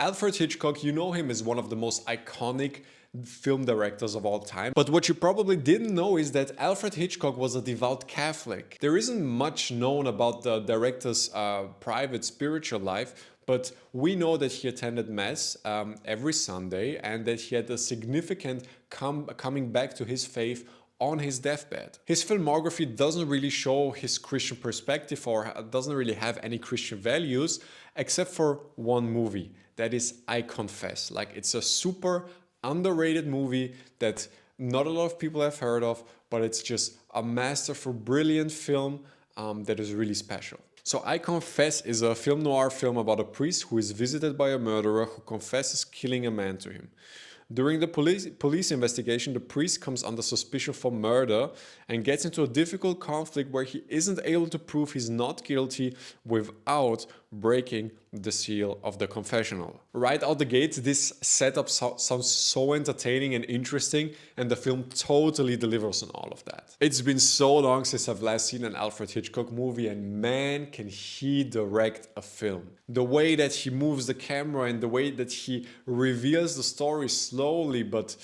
Alfred Hitchcock, you know him as one of the most iconic film directors of all time. But what you probably didn't know is that Alfred Hitchcock was a devout Catholic. There isn't much known about the director's private spiritual life, but we know that he attended Mass every Sunday and that he had a significant coming back to his faith on his deathbed. His filmography doesn't really show his Christian perspective or doesn't really have any Christian values except for one movie, that is I Confess. Like, it's a super underrated movie that not a lot of people have heard of, but it's just a masterful, brilliant film that is really special. So I Confess is a film noir film about a priest who is visited by a murderer who confesses killing a man to him. During the police investigation, the priest comes under suspicion for murder and gets into a difficult conflict where he isn't able to prove he's not guilty without breaking the seal of the confessional. Right out the gate, this setup sounds so entertaining and interesting, and the film totally delivers on all of that. It's been so long since I've last seen an Alfred Hitchcock movie, and man, can he direct a film. The way that he moves the camera and the way that he reveals the story slowly but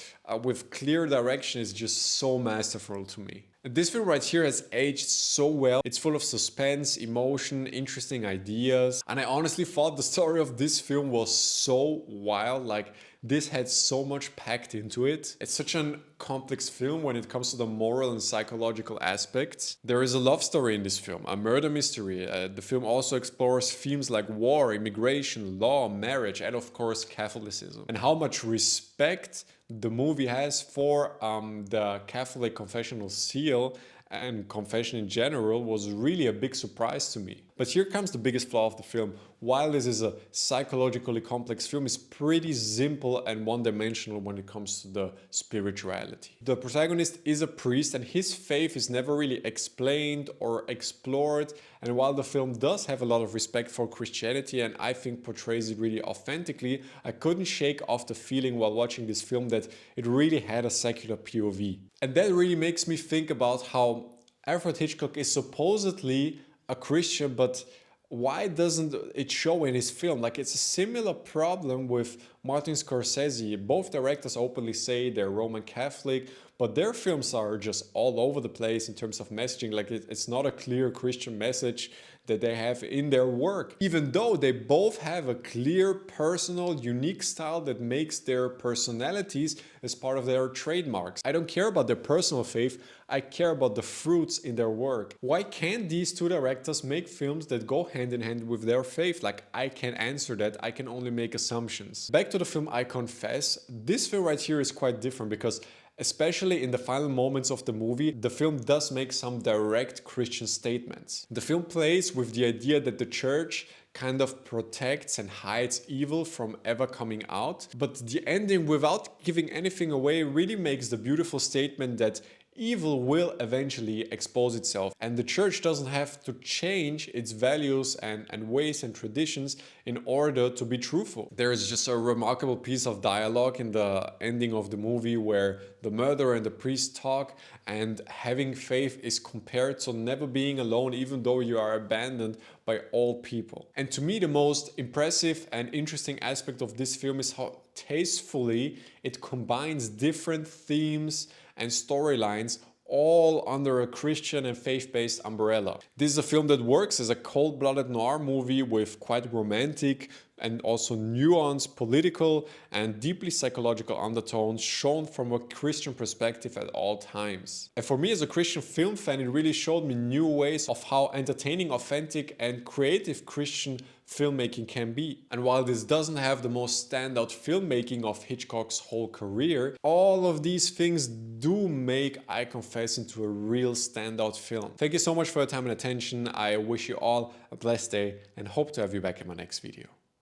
with clear direction is just so masterful to me. This film right here has aged so well. It's full of suspense, emotion, interesting ideas. And I honestly thought the story of this film was so wild. Like, this had so much packed into it. It's such a complex film when it comes to the moral and psychological aspects. There is a love story in this film, a murder mystery. The film also explores themes like war, immigration, law, marriage, and of course Catholicism. And how much respect the movie has for the Catholic confessional seal and confession in general was really a big surprise to me. But here comes the biggest flaw of the film. While this is a psychologically complex film, it's pretty simple and one-dimensional when it comes to the spirituality. The protagonist is a priest and his faith is never really explained or explored. And while the film does have a lot of respect for Christianity and I think portrays it really authentically, I couldn't shake off the feeling while watching this film that it really had a secular POV. And that really makes me think about how Alfred Hitchcock is supposedly a Christian, but why doesn't it show in his film? Like, it's a similar problem with Martin Scorcese. Both directors openly say they're Roman Catholic, but their films are just all over the place in terms of messaging. Like, it's not a clear Christian message that they have in their work, even though they both have a clear, personal, unique style that makes their personalities as part of their trademarks. I don't care about their personal faith, I care about the fruits in their work. Why can't these two directors make films that go hand in hand with their faith? Like, I can't answer that, I can only make assumptions. Back to the film I Confess, this film right here is quite different because especially in the final moments of the movie, the film does make some direct Christian statements. The film plays with the idea that the church kind of protects and hides evil from ever coming out, but the ending, without giving anything away, really makes the beautiful statement that evil will eventually expose itself and the church doesn't have to change its values and ways and traditions in order to be truthful. There is just a remarkable piece of dialogue in the ending of the movie where the murderer and the priest talk, and having faith is compared to never being alone even though you are abandoned by all people. And to me, the most impressive and interesting aspect of this film is how tastefully it combines different themes and storylines all under a Christian and faith-based umbrella. This is a film that works as a cold-blooded noir movie with quite romantic and also nuanced political and deeply psychological undertones shown from a Christian perspective at all times. And for me as a Christian film fan, it really showed me new ways of how entertaining, authentic and creative Christian filmmaking can be. And while this doesn't have the most standout filmmaking of Hitchcock's whole career, all of these things do make I Confess into a real standout film. Thank you so much for your time and attention. I wish you all a blessed day and hope to have you back in my next video.